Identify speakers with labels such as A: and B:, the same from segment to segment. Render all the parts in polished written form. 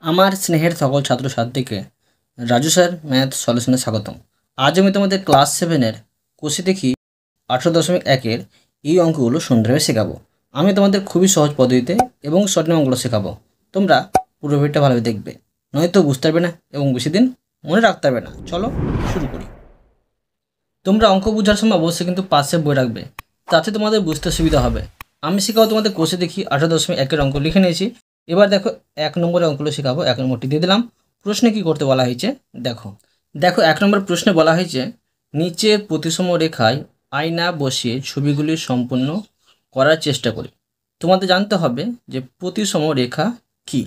A: আমার স্নেহের সকল ছাত্রছাত্রীকে রাজু স্যার ম্যাথ সলিউশনে স্বাগতম। আজ আমি তোমাদের ক্লাস 7-এর কোষে দেখি 18.1-এর এই অঙ্কগুলো সুন্দরভাবে শেখাবো। আমি তোমাদের খুবই সহজ পদ্ধতিতে এবং সঠিক অঙ্কগুলো শেখাবো। তোমরা পুরো ভিডিওটা ভালোভাবে দেখবে, নয়তো বুঝতে পারবে না এবং বেশি দিন মনে রাখতে পারবে না। চলো শুরু করি। তোমরা অঙ্ক বোঝার সময় অবশ্যই কিন্তু পাশে বই রাখবে, তাতে তোমাদের বুঝতে সুবিধা হবে। আমি শেখাবো তোমাদের কোষে দেখি 18.1-এর অঙ্ক লিখে নিয়েছি। এবার দেখো 1 নম্বরের অঙ্কগুলো শেখাবো। 1 নম্বরটি দিয়ে দিলাম। প্রশ্নে কি করতে বলা হয়েছে দেখো। 1 নম্বর প্রশ্নে বলা হয়েছে নিচের প্রতিসম রেখায় আয়না বসিয়ে ছবিগুলি সম্পূর্ণ করার চেষ্টা করি। তোমাদের জানতে হবে যে প্রতিসম রেখা কি।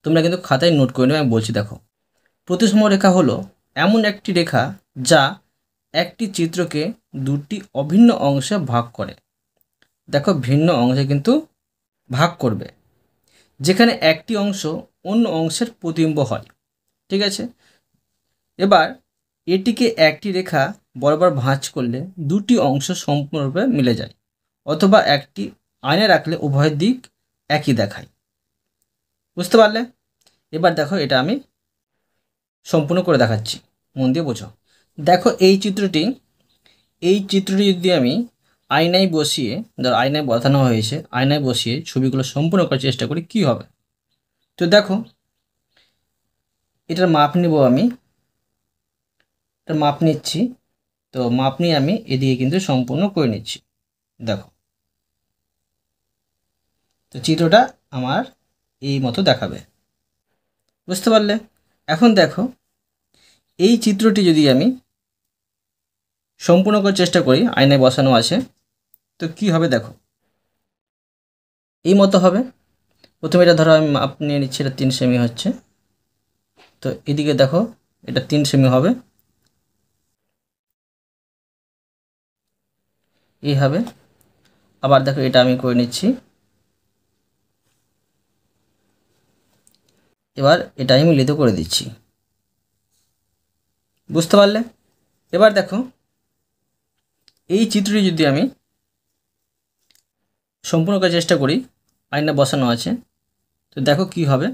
A: তোমরা কিন্তু খাতায় নোট করে নেবে, আমি বলছি দেখো। প্রতিসম রেখা হলো এমন একটি রেখা যা একটি চিত্রকে দুটি অভিন্ন অংশে ভাগ করে। দেখো ভিন্ন অংশে কিন্তু ভাগ করবে, যেখানে একটি অংশ অন্য অংশের প্রতিবিম্ব হয়। ঠিক আছে, এবার এটিকে একটি রেখা বরাবর ভাঁজ করলে দুটি অংশ সম্পূর্ণরূপে মিলে যায়, অথবা একটি আয়নায় রাখলে উভয় দিক একই দেখায়। বুঝতে পারলে? এবার দেখো এটা আমি সম্পূর্ণ করে দেখাচ্ছি, মন দিয়ে বোঝো। দেখো এই চিত্রটি যদি আমি আয়নায় বসিয়ে, ধর আয়নায় বসানো হয়েছে, আয়নায় বসিয়ে ছবিগুলো সম্পূর্ণ করার চেষ্টা করি, কি হবে? তো দেখো এটার মাপ নেব, আমি এটার মাপ নিচ্ছি। তো মাপ নিয়ে আমি এদিকে কিন্তু সম্পূর্ণ করে নিচ্ছি। দেখো তো চিত্রটা আমার এই মতো দেখাবে। বুঝতে পারলে? এখন দেখো এই চিত্রটি যদি আমি সম্পূর্ণ করার চেষ্টা করি, আয়নায় বসানো আছে, তো কি হবে দেখো এই মতো হবে। প্রথমে এটা ধরো আমি মাপ নিয়ে নিচ্ছি, এটা 3 সেমি হচ্ছে। তো এদিকে দেখো এটা 3 সেমি হবে, এই হবে। আবার দেখো এটা আমি করে নিচ্ছি। এবার এটা আমি মিলিত করে দিচ্ছি। বুঝতে পারলে? এবার দেখো এই চিত্রটি যদি আমি সম্পূর্ণ করার চেষ্টা করি, আয়না বসানো আছে, তো দেখো কি হবে।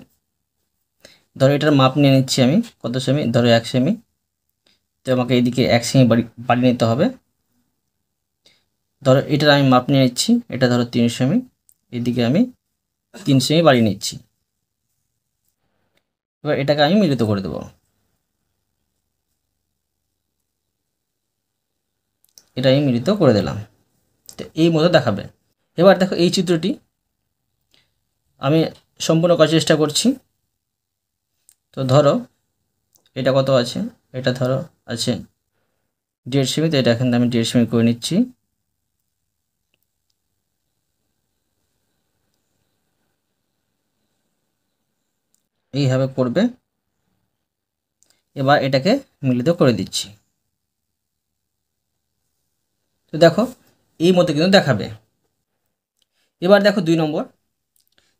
A: ধরো এটার মাপ নিয়ে নিচ্ছি আমি, কত সেমি? ধরো 1 সেমি। তো আমাকে এইদিকে 1 সেমি বাড়িয়ে নিতে হবে। ধরো এটার আমি মাপ নিয়ে নিচ্ছি, এটা ধরো 3 সেমি, এদিকে আমি 3 সেমি বাড়িয়ে নিচ্ছি। এবার এটাকে আমি মিলিত করে দেবো, এটা আমি মিলিত করে দিলাম। তো এই মতো দেখাবে। এবার দেখো এই চিত্রটি আমি সম্পূর্ণ করার চেষ্টা করছি। তো ধরো এটা কত আছে? এটা ধরো আছে 1.5 সেমি। তো এটা এখান থেকে আমি 1.5 সেমি করে নিচ্ছি। এইভাবে করবে। এবার এটাকে মিলিত করে দিচ্ছি। তো দেখো এই মতো কিন্তু দেখাবে। এবার দেখো 2 নম্বর।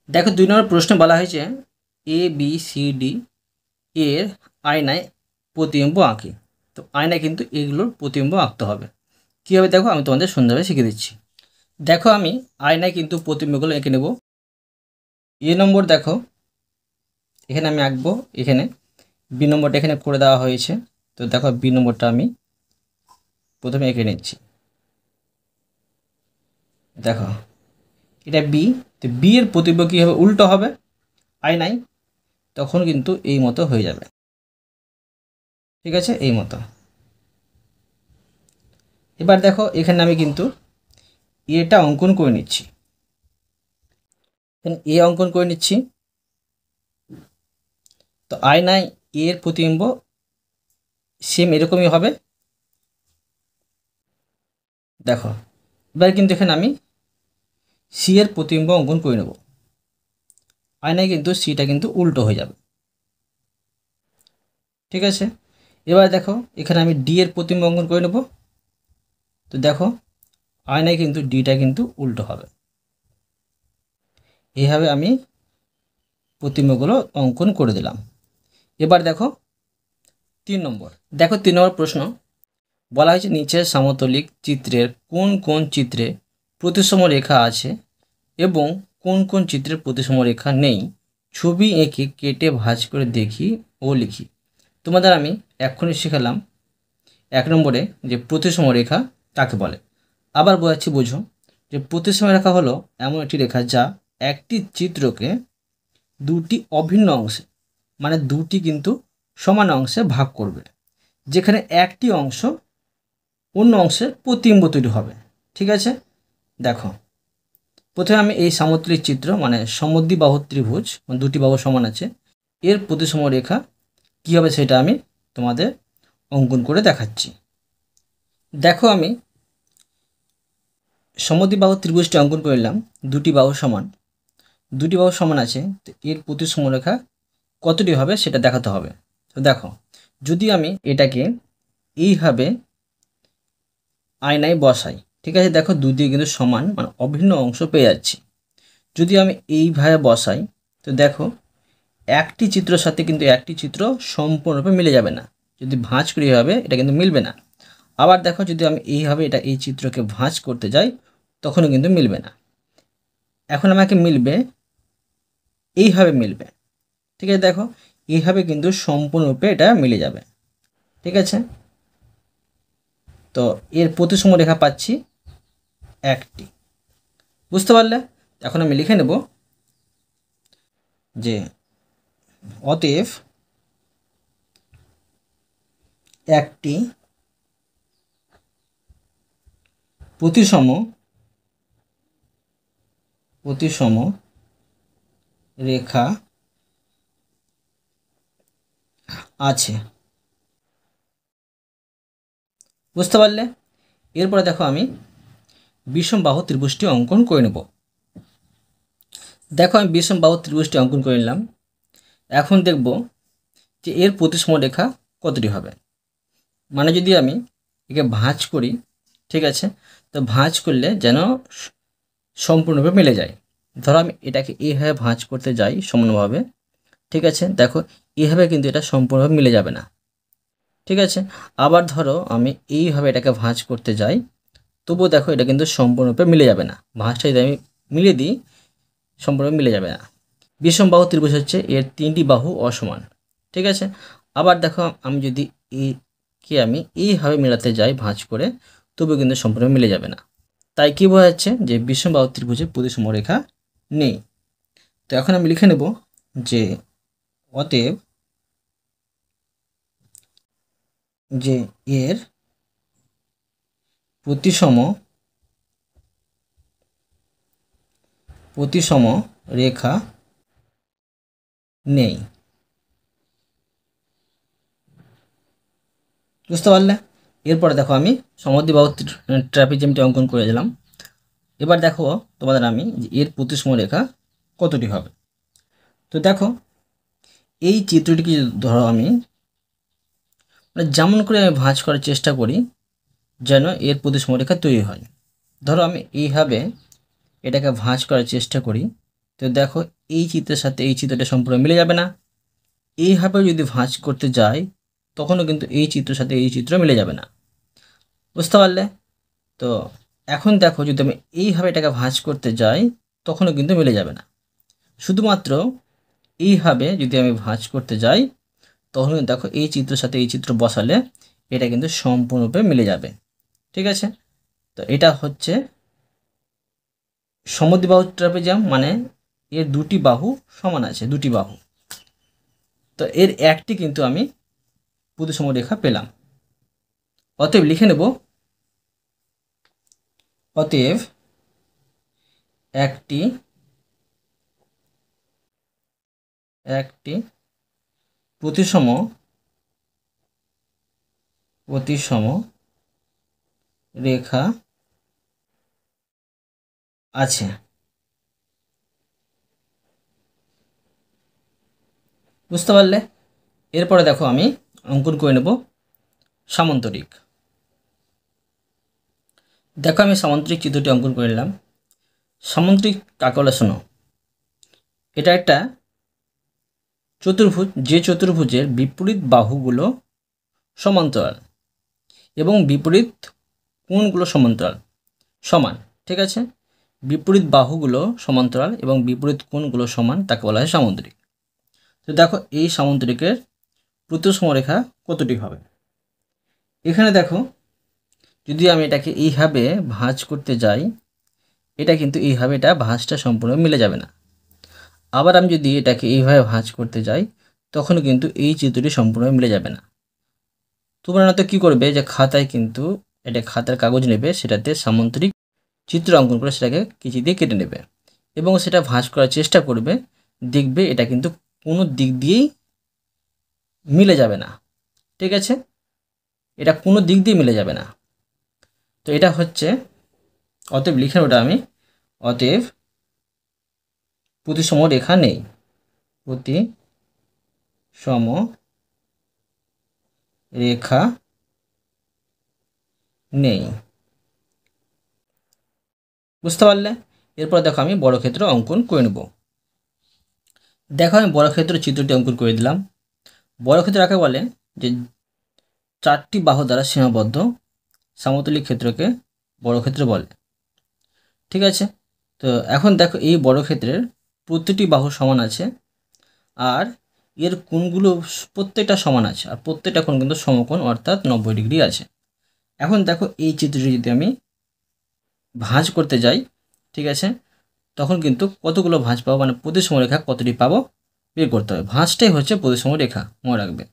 A: দেখো 2 নম্বর প্রশ্নে বলা হয়েছে এ বি সি ডি এর আয়নায় প্রতিবিম্ব আঁকি। তো আয়নায় কিন্তু এগুলোর প্রতিবিম্ব আঁকতে হবে। কীভাবে দেখো আমি তোমাদের সুন্দরভাবে শিখিয়ে দিচ্ছি। দেখো আমি আয়নায় কিন্তু প্রতিবিম্বগুলো এঁকে নেব। এ নম্বর দেখো এখানে আমি আঁকবো, এখানে বি নম্বরটা এখানে করে দেওয়া হয়েছে। তো দেখো বি নম্বরটা আমি প্রথমে এঁকে নিচ্ছি। দেখো এটা বি। তো বি এর প্রতিবিম্ব কী হবে? উল্টো হবে আয়নায়, তখন কিন্তু এই মতো হয়ে যাবে। ঠিক আছে, এই মতো। এবার দেখো এখানে আমি কিন্তু এটা অঙ্কন করে নিচ্ছি, এখানে এ অঙ্কন করে নিচ্ছি। তো আয়নায় এর প্রতিবিম্ব সেম এরকমই হবে। দেখো এবার কিন্তু এখানে আমি সি এর প্রতিবিম্ব অঙ্কন করে নেব। আয়নায় কিন্তু সিটা কিন্তু উল্টো হয়ে যাবে। ঠিক আছে, এবার দেখো এখানে আমি ডি এর প্রতিবিম্ব অঙ্কন করে নেব। তো দেখো আয়নায় কিন্তু ডিটা কিন্তু উল্টো হবে। এইভাবে আমি প্রতিবিম্বগুলো অঙ্কন করে দিলাম। এবার দেখো 3 নম্বর। দেখো 3 নম্বর প্রশ্ন বলা হয়েছে নিচের সমতলিক চিত্রের কোন কোন চিত্রে প্রতিসম রেখা আছে এবং কোন কোন চিত্রের প্রতিসম রেখা নেই ছবি এঁকে কেটে ভাঁজ করে দেখি ও লিখি। তোমাদের আমি এক্ষুনি শেখালাম 1 নম্বরে যে প্রতিসম রেখা কাকে বলে। আবার বোঝাচ্ছি, বুঝো যে প্রতিসম রেখা হলো এমন একটি রেখা যা একটি চিত্রকে দুটি অভিন্ন অংশে, মানে দুটি কিন্তু সমান অংশে ভাগ করবে, যেখানে একটি অংশ অন্য অংশের প্রতিবিম্ব তৈরি হবে। ঠিক আছে, দেখো প্রথমে আমি এই সামুদ্রিক চিত্র মানে সমদ্বিবাহু ত্রিভুজ, দুটি বাহু সমান আছে, এর প্রতিসম রেখা কী হবে সেটা আমি তোমাদের অঙ্কন করে দেখাচ্ছি। দেখো আমি সমদ্বিবাহু ত্রিভুজটি অঙ্কন করলাম, দুটি বাহু সমান আছে, তো এর প্রতিসম রেখা কতটি হবে সেটা দেখাতে হবে। তো দেখো, যদি আমি এটাকে এইভাবে আয়নায় বসাই, ঠিক আছে, দেখো দুদিকে কিন্তু সমান মানে অভিন্ন অংশ পেয়ে যাচ্ছি। যদি আমি এইভাবে বসাই, তো দেখো একটি চিত্রের সাথে কিন্তু একটি চিত্র সম্পূর্ণরূপে মিলে যাবে না, যদি ভাঁজ করি হবে এটা কিন্তু মিলবে না। আবার দেখো যদি আমি এইভাবে এই চিত্রকে ভাঁজ করতে যাই তখনও কিন্তু মিলবে না। এখন আমাকে মিলবে এইভাবে মিলবে, ঠিক আছে, দেখো এইভাবে কিন্তু সম্পূর্ণরূপে এটা মিলে যাবে। ঠিক আছে, তো এর প্রতিসম রেখা পাচ্ছি একটি, বুঝতে পারলে? এখন আমি লিখে নেব যে অতএব একটি প্রতিসম রেখা আছে, বুঝতে পারলে? এরপরে দেখো আমি বিষমবাহু ত্রিভুজটি অঙ্কন করে নেব। দেখো আমি বিষমবাহু ত্রিভুজটি অঙ্কন করে নিলাম। এখন দেখব যে এর প্রতিসম রেখা কতটি হবে। মানে যদি আমি একে ভাঁজ করি, ঠিক আছে, তো ভাঁজ করলে যেন সম্পূর্ণভাবে মিলে যায়। ধরো আমি এটাকে এইভাবে ভাঁজ করতে যাই সমানভাবে, ঠিক আছে, দেখো এইভাবে কিন্তু এটা সম্পূর্ণভাবে মিলে যাবে না। ঠিক আছে, আবার ধরো আমি এইভাবে এটাকে ভাঁজ করতে যাই, তবুও দেখো এটা কিন্তু সম্পূর্ণরূপে মিলে যাবে না। ভাঁজটা যদি আমি মিলিয়ে দিই সম্পূর্ণরূপে মিলে যাবে না। বিষমবাহু ত্রিভুজ হচ্ছে এর 3টি বাহু অসমান। ঠিক আছে, আবার দেখো আমি যদি আমি এইভাবে মেলাতে যাই ভাঁজ করে, তবুও কিন্তু সম্পূর্ণ মিলে যাবে না। তাই কি বোঝা যাচ্ছে যে বিষমবাহু ত্রিভুজের প্রতিসম রেখা নেই। তো এখন আমি লিখে নেব যে অতএব যে এর প্রতিসম রেখা নেই, বুঝতে পারলে? এরপরে দেখো আমি সমদ্বিবাহু ট্রাপিজিয়ামটি অঙ্কন করে দিলাম। এবার দেখো তোমাদের আমি যে এর প্রতিসম রেখা কতটি হবে। তো দেখো এই চিত্রটিকে ধরো আমি মানে যেমন করে আমি ভাঁজ করার চেষ্টা করি যেন এর প্রতিসম রেখা তৈরি হয়। ধরো আমি এইভাবে এটাকে ভাঁজ করার চেষ্টা করি, তো দেখো এই চিত্রের সাথে এই চিত্রটা সম্পূর্ণ মিলে যাবে না। এইভাবে যদি ভাঁজ করতে যাই তখনও কিন্তু এই চিত্রের সাথে এই চিত্র মিলে যাবে না, বুঝতে পারলে? তো এখন দেখো যদি আমি এইভাবে এটাকে ভাঁজ করতে যাই তখনও কিন্তু মিলে যাবে না। শুধুমাত্র এইভাবে যদি আমি ভাঁজ করতে যাই তখন দেখো এই চিত্রের সাথে এই চিত্র বসালে এটা কিন্তু সম্পূর্ণরূপে মিলে যাবে। ঠিক আছে, তো এটা হচ্ছে সমদ্বিবাহু ট্রাপিজিয়াম, মানে এর দুটি বাহু সমান আছে, দুটি বাহু। তো এর একটি কিন্তু আমি প্রতিসম রেখা পেলাম। অতএব লিখে নেব অতএব একটি প্রতিসম রেখা আছে, বুঝতে পারলে? এরপরে দেখো আমি অঙ্কন করে নেব সামান্তরিক। দেখো আমি সামান্তরিক চিত্রটি অঙ্কন করে নিলাম। সামান্তরিক কাকে বলে শোনো, এটা একটা চতুর্ভুজ, যে চতুর্ভুজের বিপরীত বাহুগুলো সমান্তরাল এবং বিপরীত কোণগুলো সমান। ঠিক আছে, বিপরীত বাহুগুলো সমান্তরাল এবং বিপরীত কোণগুলো সমান, তাকে বলা হয় সামান্তরিক। তো দেখো এই সামন্তরিকের প্রতিসম রেখা কতটি হবে। এখানে দেখো যদি আমি এটাকে এইভাবে ভাঁজ করতে যাই, এটা কিন্তু এইভাবে এটা ভাঁজটা সম্পূর্ণ মিলে যাবে না। আবার আমি যদি এটাকে এইভাবে ভাঁজ করতে যাই, তখন কিন্তু এই চিত্রটি সম্পূর্ণ মিলে যাবে না। তোমরা না তো কী করবে, যে খাতায় কিন্তু এটা খাতার কাগজ নেবে, সেটাতে সামন্তরিক চিত্র অঙ্কন করে সেটাকে কেচি দিয়ে কেটে নেবে এবং সেটা ভাঁজ করার চেষ্টা করবে। দেখবে এটা কিন্তু কোনো দিক দিয়েই মিলে যাবে না। ঠিক আছে, এটা কোনো দিক দিয়ে মিলে যাবে না। তো এটা হচ্ছে, অতএব লিখে ওটা আমি, অতএব প্রতিসম রেখা নেই, প্রতিসম রেখা নেই। বুঝতে পারলে? এরপর দেখো আমি বর্গক্ষেত্র অঙ্কন করে নেব। দেখো আমি বর্গক্ষেত্র চিত্রটি অঙ্কন করে দিলাম। বর্গক্ষেত্র কাকে বলে, যে 4টি বাহু দ্বারা সীমাবদ্ধ সমতলিক ক্ষেত্রকে বর্গক্ষেত্র বলে। ঠিক আছে, তো এখন দেখো এই বর্গক্ষেত্রের প্রতিটি বাহু সমান আছে আর এর কোণগুলো প্রত্যেকটা সমান আছে, আর প্রত্যেকটা কোণ কিন্তু সমকোণ অর্থাৎ 90 ডিগ্রি আছে। এখন দেখো এই চিত্রটি যদি আমি ভাঁজ করতে যাই, ঠিক আছে, তখন কিন্তু কতগুলো ভাঁজ পাবো, মানে প্রতিসম রেখা কতটি পাবো বের করতে হবে। ভাঁজটাই হচ্ছে প্রতিসম রেখা, মনে রাখবে।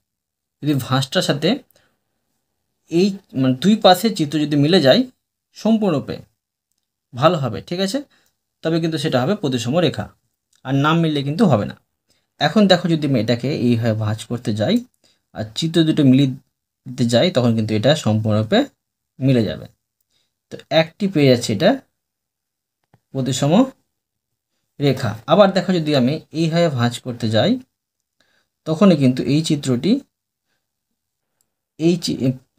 A: যদি ভাঁজটার সাথে এই মানে দুই পাশের চিত্র যদি মিলে যায় সম্পূর্ণরূপে, ভালো হবে। ঠিক আছে, তবে কিন্তু সেটা হবে প্রতিসম রেখা, আর নাম মিললে কিন্তু হবে না। এখন দেখো যদি আমি এটাকে এইভাবে ভাঁজ করতে যাই আর চিত্র দুটো মিলিয়ে দিতে যাই, তখন কিন্তু এটা সম্পূর্ণরূপে মিলে যাবে। তো একটি পেয়ে যাচ্ছে এটা প্রতিসম রেখা। আবার দেখো যদি আমি এইভাবে ভাঁজ করতে যাই, তখনই কিন্তু এই চিত্রটি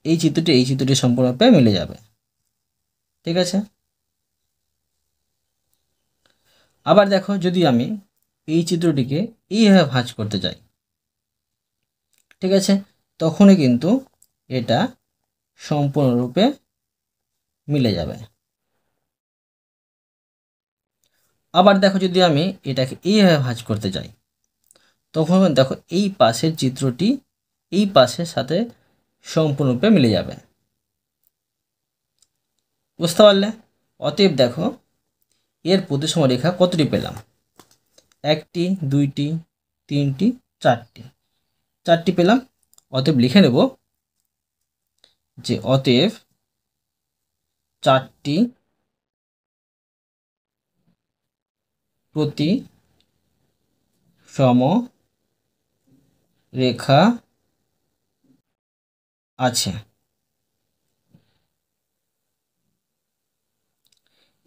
A: এই চিত্রটি সম্পূর্ণরূপে মিলে যাবে। ঠিক আছে, আবার দেখো যদি আমি এই চিত্রটিকে এইভাবে ভাঁজ করতে যাই, ঠিক আছে, তখনই কিন্তু এটা সম্পূর্ণরূপে মিলে যাবে। আবার দেখো যদি আমি এটাকে এইভাবে ভাঁজ করতে যাই, তখন দেখো এই পাশের চিত্রটি এই পাশের সাথে সম্পূর্ণরূপে মিলে যাবে। বুঝতে পারলে? অতএব দেখো এর প্রতিসম রেখা কতটি পেলাম, 1টি 2টি 3টি 4টি পেলাম। অতএব লিখে নেব যে অতএব 4টি প্রতিসম রেখা আছে।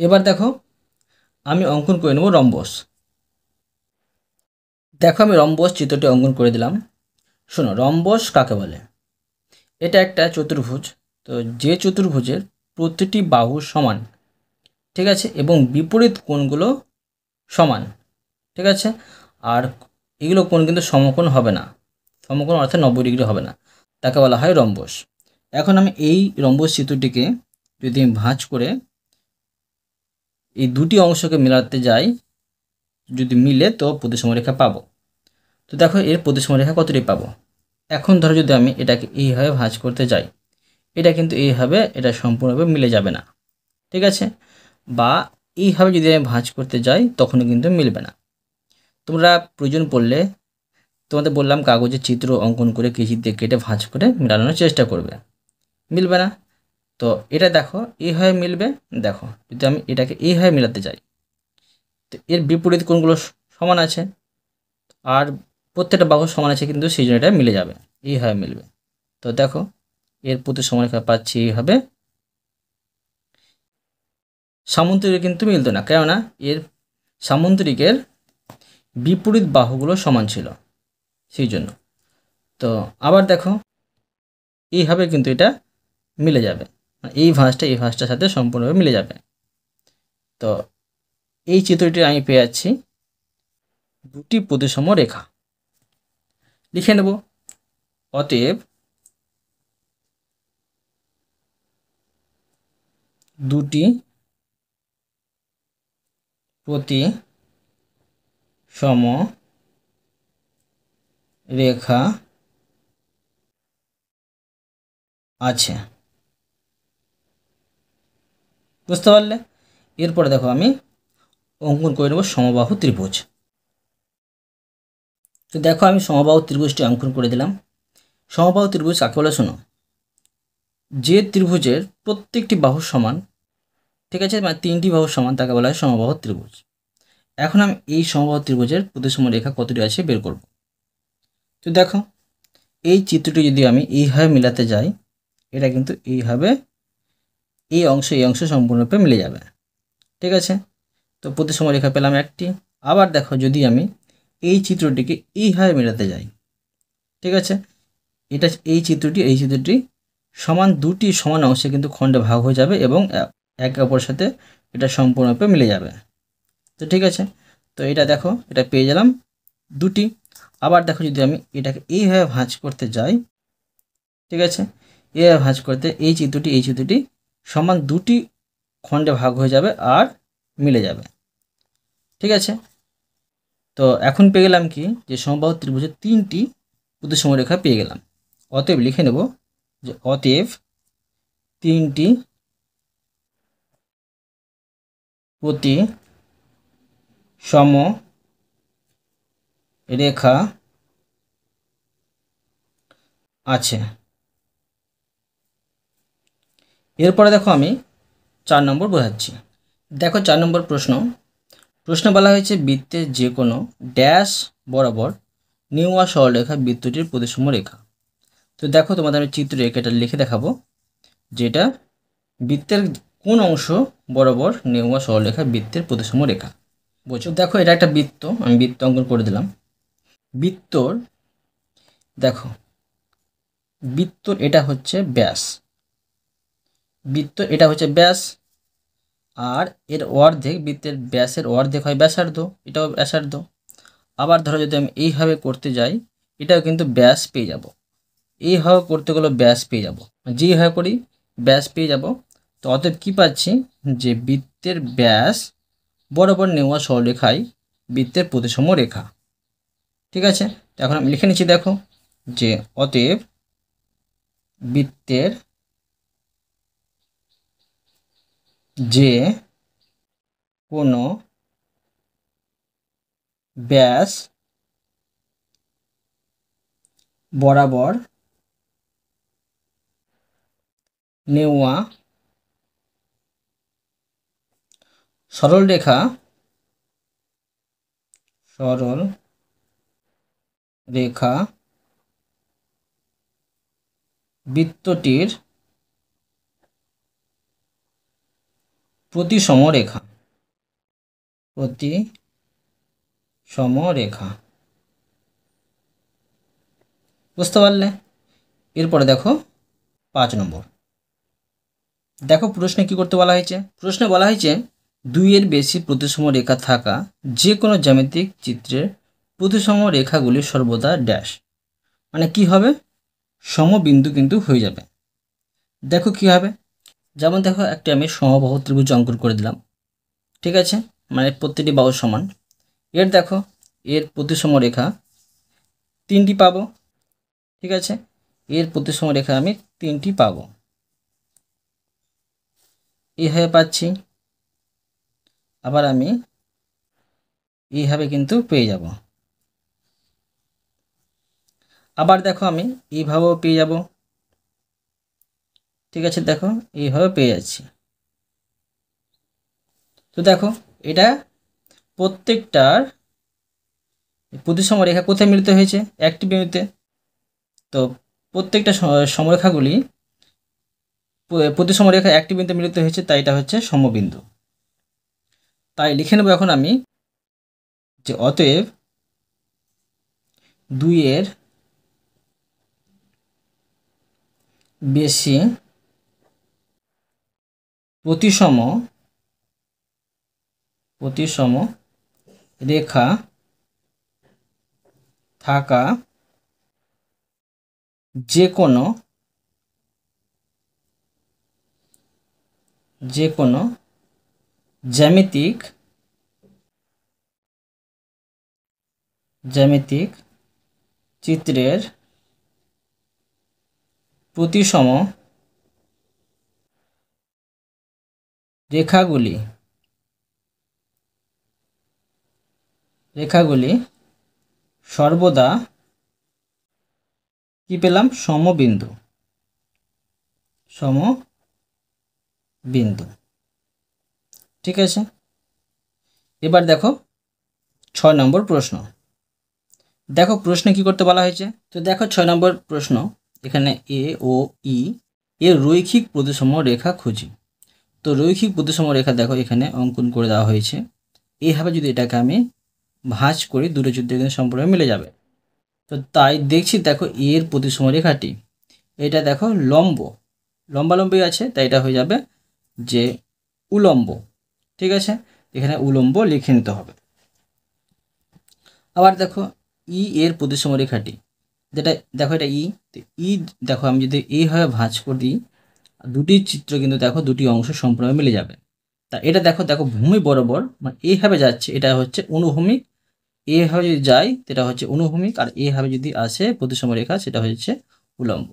A: এবার দেখো আমি অঙ্কন করে নেব রম্বস। দেখো আমি রম্বস চিত্রটি অঙ্কন করে দিলাম। শোনো, রম্বস কাকে বলে? এটা একটা চতুর্ভুজ। তো যে চতুর্ভুজের প্রতিটি বাহু সমান, ঠিক আছে, এবং বিপরীত কোণগুলো সমান, ঠিক আছে, আর এগুলো কোণ কিন্তু সমকোণ হবে না, সমকোণ অর্থাৎ 90 ডিগ্রি হবে না, তাকে বলা হয় রম্বস। এখন আমি এই রম্বস চিত্রটিকে যদি আমি ভাঁজ করে এই দুটি অংশকে মেলাতে যাই, যদি মিলে তো প্রতিসম রেখা পাবো। তো দেখো এর প্রতিসম রেখা কতটি পাবো। এখন ধরো যদি আমি এটাকে এইভাবে ভাঁজ করতে যাই, এটা কিন্তু এইভাবে এটা সম্পূর্ণভাবে মিলে যাবে না। ঠিক আছে, বা এইভাবে যদি আমি ভাঁজ করতে যাই তখনও কিন্তু মিলবে না। তোমরা প্রয়োজন পড়লে তোমাদের বললাম কাগজের চিত্র অঙ্কন করে কেচি দিয়ে কেটে ভাঁজ করে মেলানোর চেষ্টা করবে, মিলবে না। তো এটা দেখো এইভাবে মিলবে। দেখো যদি আমি এটাকে এইভাবে মেলাতে যাই, তো এর বিপরীত কোণগুলো সমান আছে আর প্রত্যেকটা বাহু সমান আছে, কিন্তু সেই জন্য এটা মিলে যাবে, এইভাবে মিলবে। তো দেখো এর প্রতিসম রেখা পাচ্ছি এইভাবে। সামন্তরিক কিন্তু মিলতো না, কেননা এর সামন্তরিকের বিপরীত বাহুগুলো সমান ছিল, সেই জন্য। তো আবার দেখো এইভাবে কিন্তু এটা মিলে যাবে, এই ভাঁজটার সাথে সম্পূর্ণভাবে মিলে যাবে। তো এই চিত্রটি আমি পেয়ে যাচ্ছি দুটি প্রতিসম রেখা। লিখে নেব অতএব দুটি প্রতিসম রেখা আছে। বুঝতে পারলে? এরপরে দেখো আমি অঙ্কন করে নেব সমবাহু ত্রিভুজ। তো দেখো আমি সমবাহু ত্রিভুজটি অঙ্কন করে দিলাম। সমবাহু ত্রিভুজ কাকে বলে শোনো, যে ত্রিভুজের প্রত্যেকটি বাহু সমান, ঠিক আছে, মানে 3টি বাহু সমান, তাকে বলা হয় সমবাহু ত্রিভুজ। এখন আমি এই সমবাহু ত্রিভুজের প্রতিসম রেখা কতটি আছে বের করব। তো দেখো এই চিত্রটি যদি আমি এইভাবে মিলাতে যাই, এটা কিন্তু এইভাবে এই অংশ সম্পূর্ণরূপে মিলে যাবে। ঠিক আছে, তো প্রতিসম রেখা পেলাম একটি। আবার দেখো যদি আমি এই চিত্রটিকে এইভাবে মেলাতে যাই, ঠিক আছে, এটা এই চিত্রটি সমান, দুটি সমান অংশে কিন্তু খণ্ডে ভাগ হয়ে যাবে এবং একে অপরের সাথে এটা সম্পূর্ণরূপে মিলে যাবে। তো ঠিক আছে, তো এটা দেখো এটা পেয়ে গেলাম দুটি। আবার দেখো যদি আমি এটাকে এইভাবে ভাঁজ করতে যাই, ঠিক আছে, এইভাবে ভাঁজ করতে এই চিত্রটি সমান দুটি খণ্ডে ভাগ হয়ে যাবে আর মিলে যাবে। ঠিক আছে, তো এখন পেয়ে গেলাম কি, যে সমবাহু ত্রিভুজের 3টি প্রতিসম রেখা পেয়ে গেলাম। অতএব লিখে নেব যে অতএব 3টি প্রতিসম রেখা আছে। এরপরে দেখো আমি 4 নম্বর বোঝাচ্ছি। দেখো 4 নম্বর প্রশ্ন বলা হয়েছে বৃত্তের যে কোনো ড্যাশ বরাবর নিউয়া সরলরেখা বৃত্তটির প্রতিসম রেখা। তো দেখো তোমাদের আমি চিত্রে এটা লিখে দেখাবো, যেটা বৃত্তের কোন অংশ বরাবর নিউয়া সরলরেখা বৃত্তের প্রতিসম রেখা। বুঝছো? দেখো এটা একটা বৃত্ত, আমি বৃত্ত অঙ্কন করে দিলাম। বৃত্তর দেখো, বৃত্তর এটা হচ্ছে ব্যাস, আর এর অর্ধেক, বৃত্তের ব্যাসের অর্ধেক হয় ব্যাসার্ধ, এটাও ব্যাসার্ধ। আবার ধরো যদি আমি এইভাবে করতে যাই, এটাও কিন্তু ব্যাস পেয়ে যাব। এইভাবে করতে গেলে ব্যাস পেয়ে যাব, যেইভাবে করি ব্যাস পেয়ে যাব। তো অতএব কী পাচ্ছি, যে বৃত্তের ব্যাস বরাবর নেওয়া সরলরেখাই বৃত্তের প্রতিসম রেখা। ঠিক আছে, তো এখন আমি লিখে নিচ্ছি, দেখো যে অতএব বৃত্তের যে কোনো ব্যাস বরাবর নেওয়া সরল রেখা বৃত্তটির প্রতিসম রেখা। বুঝতে পারলে? এরপরে দেখো 5 নম্বর। দেখো প্রশ্নে কি করতে বলা হয়েছে, প্রশ্নে বলা হয়েছে 2-এর বেশি প্রতিসম রেখা থাকা যে কোনো জ্যামিতিক চিত্রের প্রতিসম রেখাগুলি সর্বদা ড্যাশ, মানে কি হবে, সমবিন্দু কিন্তু হয়ে যাবে। দেখো কি হবে, যেমন দেখো একটা আমি সমবাহু ত্রিভুজ অঙ্কন করে দিলাম। ঠিক আছে, মানে প্রতিটি বাহু সমান। এর দেখো এর প্রতিসম রেখা 3টি পাবো। ঠিক আছে, এর প্রতিসম রেখা আমি 3টি পাবো, এইভাবে পাচ্ছি। আবার আমি এইভাবে কিন্তু পেয়ে যাব। আবার দেখো আমি এইভাবেও পেয়ে যাব। ঠিক আছে, দেখো এইভাবে পেয়ে যাচ্ছি। তো দেখো এটা প্রত্যেকটার প্রতিসম রেখা কোথায় মিলিত হয়েছে, একটি বিন্দুতে। তো প্রত্যেকটা সমরেখাগুলি প্রতিসম রেখা একটি বিন্দুতে মিলিত হয়েছে, তাই এটা হচ্ছে সমবিন্দু। তাই লিখে নেব এখন আমি যে অতএব 2-এর বেশি প্রতিসম রেখা থাকা যে কোনো জ্যামিতিক চিত্রের প্রতিসম রেখাগুলি সর্বদা কি পেলাম, সমবিন্দু। ঠিক আছে, এবার দেখো 6 নম্বর প্রশ্ন। দেখো প্রশ্নে কি করতে বলা হয়েছে। তো দেখো 6 নম্বর প্রশ্ন, এখানে এ ও ই এর রৈখিক প্রতিসম রেখা খুঁজি। তো রৈখিক প্রতিসম রেখা দেখো এখানে অঙ্কন করে দেওয়া হয়েছে। এইভাবে যদি এটাকে আমি ভাঁজ করি, দুটো চিত্র কিন্তু সম্পূর্ণ মিলে যাবে। তো তাই দেখছি, দেখো এর প্রতিসম রেখাটি, এটা দেখো লম্বালম্বি আছে, তাই এটা হয়ে যাবে যে উলম্ব। ঠিক আছে, এখানে উলম্ব লিখে নিতে হবে। আবার দেখো ই এর প্রতিসম রেখাটি, যেটা দেখো এটা ই, ই দেখো আমি যদি এইভাবে ভাঁজ করে দিই, দুটি চিত্র কিন্তু দেখো দুটি অংশ সম্পূর্ণ মিলে যাবে। তা এটা দেখো ভূমি বরাবর মানে এইভাবে যাচ্ছে, এটা হচ্ছে অনুভূমিক। এভাবে যদি যায় সেটা হচ্ছে অনুভূমিক, আর এভাবে যদি আসে প্রতিসম রেখা সেটা হচ্ছে উলম্ব।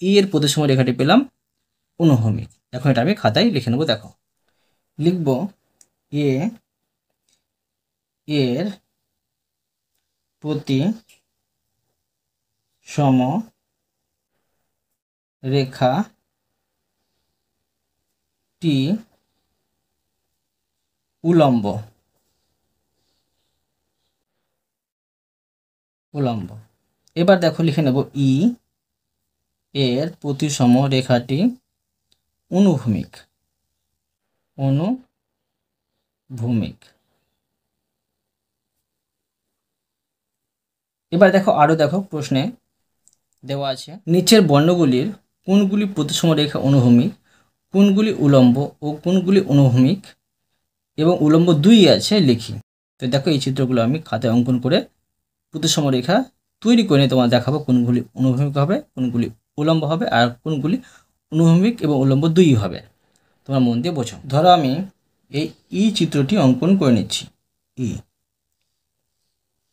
A: ই এর প্রতিসম রেখাটি পেলাম অনুভূমিক। এখন এটা আমি খাতায় লিখে নেব। দেখো লিখব এ এর প্রতি সম রেখাটি উলম্ব। এবার দেখো লিখে নেব ই এর প্রতিসম রেখাটি অনুভূমিক। এবার দেখো আরো দেখো প্রশ্নে দেওয়া আছে, নিচের বর্ণগুলির কোনগুলি প্রতিসম রেখা অনুভূমিক, কোনগুলি উলম্ব ও কোনগুলি অনুভূমিক এবং উলম্ব 2 আছে লিখি। তো দেখো এই চিত্রগুলো আমি খাতায় অঙ্কন করে প্রতিসম রেখা তৈরি করে তোমার দেখাবো কোনগুলি অনুভূমিক হবে, কোনগুলি উলম্ব হবে, আর কোনগুলি অনুভূমিক এবং উলম্ব 2 হবে। তোমরা মন দিয়ে বোঝো। ধরো আমি এই ই চিত্রটি অঙ্কন করে নিচ্ছি। ই,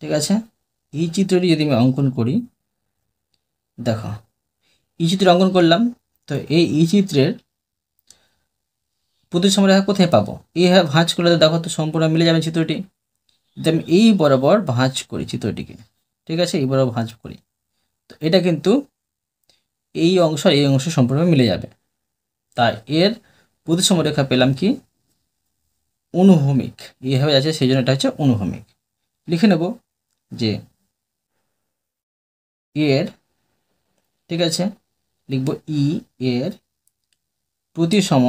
A: ঠিক আছে, এই চিত্রটি যদি আমি অঙ্কন করি, দেখো ই চিত্র অঙ্কন করলাম। তো এই চিত্রের প্রতিসম রেখা কোথায় পাবো? এইভাবে ভাঁজ করলে তো দেখো তো সম্পূর্ণ মিলে যাবে চিত্রটি। যদি আমি এই বরাবর ভাঁজ করি চিত্রটিকে, ঠিক আছে, এই বরাবর ভাঁজ করি, তো এটা কিন্তু এই অংশ সম্পূর্ণ মিলে যাবে। তাই এর প্রতিসম রেখা পেলাম কি, অনুভূমিক। এইভাবে আছে, সেই জন্য এটা হচ্ছে অনুভূমিক। লিখে নেব যে এর, ঠিক আছে, লিখব ই এর প্রতিসম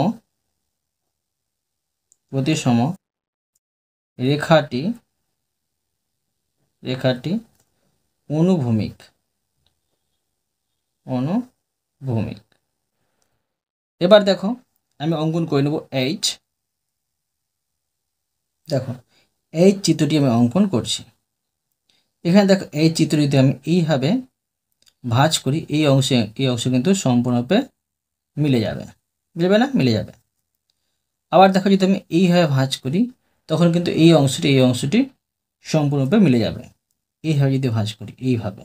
A: রেখাটি অনুভূমিক। এবার দেখো আমি অঙ্কন করে নেব এইচ। দেখো এই চিত্রটি আমি অঙ্কন করছি। এখানে দেখো এই চিত্রটিতে আমি এইভাবে ভাঁজ করি, এই অংশ কিন্তু সম্পূর্ণরূপে মিলে যাবে। মিলে যাবে। আবার দেখো যদি আমি এইভাবে ভাঁজ করি, তখন কিন্তু এই অংশটি সম্পূর্ণরূপে মিলে যাবে। এইভাবে যদি ভাঁজ করি, এইভাবে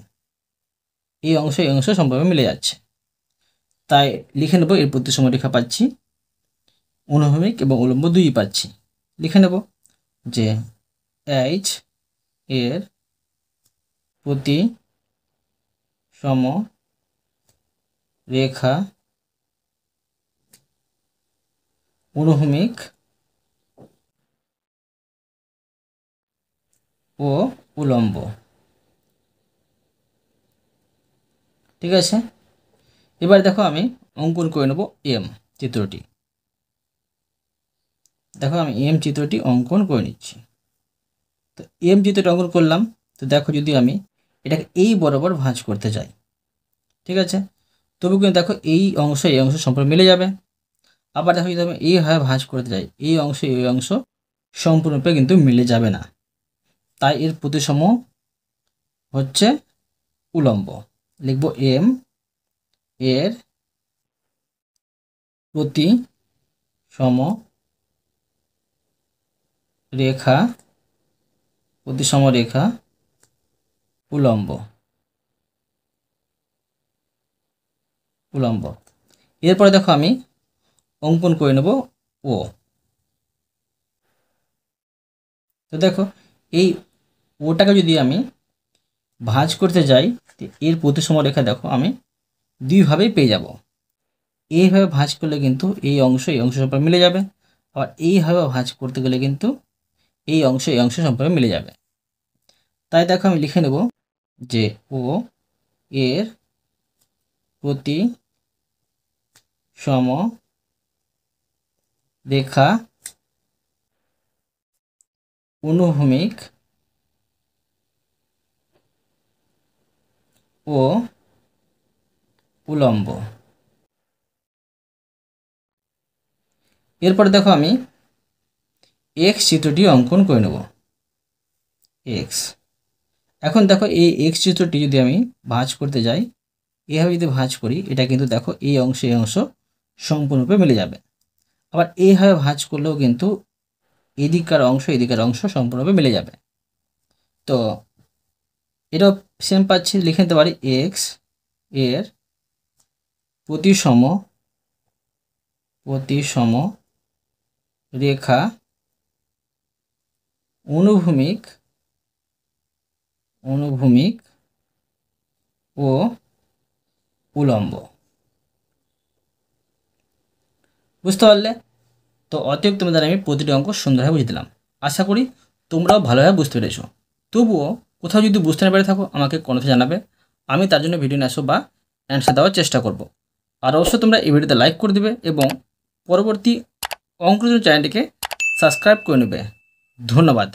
A: এই অংশ সম্পূর্ণরূপে মিলে যাচ্ছে। তাই লিখে নেব এর প্রতিসম রেখা পাচ্ছি অনুভূমিক এবং উলম্ব 2 পাচ্ছি। লিখে নেব যে এইচ এর প্রতিসম রেখা অনুভূমিক ও উলম্ব। ঠিক আছে, এবার দেখো আমি অঙ্কন করে নেব এম চিত্রটি। দেখো আমি এম চিত্রটি অঙ্কন করে নিচ্ছি। তো এম চিত্রটি অঙ্কন করলাম। তো দেখো যদি আমি এটাকে এই বরাবর ভাঁজ করতে চাই, ঠিক আছে, তবু কিন্তু দেখো এই অংশ সম্পূর্ণ মিলে যাবে। আবার দেখো যদি আমি এইভাবে ভাঁজ করতে চাই, এই অংশ সম্পূর্ণরূপে কিন্তু মিলে যাবে না। তাই এর প্রতিসম হচ্ছে উলম্ব। লিখব এম এর প্রতিসম রেখা উলম্ব। উলম্ব। এরপরে দেখো আমি অঙ্কন করে নেব ও। তো দেখো এই ওটাকে যদি আমি ভাঁজ করতে যাই, এর প্রতিসম রেখা দেখো আমি দুইভাবেই পেয়ে যাব। এইভাবে ভাঁজ করলে কিন্তু এই অংশ সম্পর্কে মিলে যাবে, আবার এইভাবে ভাঁজ করতে গেলে কিন্তু এই অংশ সম্পর্কে মিলে যাবে। তাই দেখো আমি লিখে নেব যে ও এর প্রতি সম রেখা অনুভূমিক ও উলম্ব। এরপরে দেখো আমি এক্স চিত্রটি অঙ্কন করে নেব। এক্স, এখন দেখো এই এক্স চিত্রটি যদি আমি ভাঁজ করতে যাই, এইভাবে যদি ভাঁজ করি, এটা কিন্তু দেখো এই অংশ সম্পূর্ণরূপে মিলে যাবে। আবার এইভাবে ভাঁজ করলেও কিন্তু এদিককার অংশ সম্পূর্ণরূপে মিলে যাবে। তো এটাও সেম পাচ্ছি, লিখে নিতে পারি এক্স এর প্রতিসম রেখা অনুভূমিক ও উলম্ব। বুঝতে পারলে? তো অতএব তোমাদের আমি প্রতিটি অঙ্ক সুন্দরভাবে বুঝিয়ে দিলাম। আশা করি তোমরাও ভালোভাবে বুঝতে পেরেছো। তবুও কোথাও যদি বুঝতে না পেরে থাকো আমাকে কমেন্টে জানাবে, আমি তার জন্য ভিডিও নিয়ে আসবো বা অ্যান্সার দেওয়ার চেষ্টা করব। আর অবশ্যই তোমরা এই ভিডিওতে লাইক করে দেবে এবং পরবর্তী অঙ্কের জন্য চ্যানেলটিকে সাবস্ক্রাইব করে নেবে। ধন্যবাদ।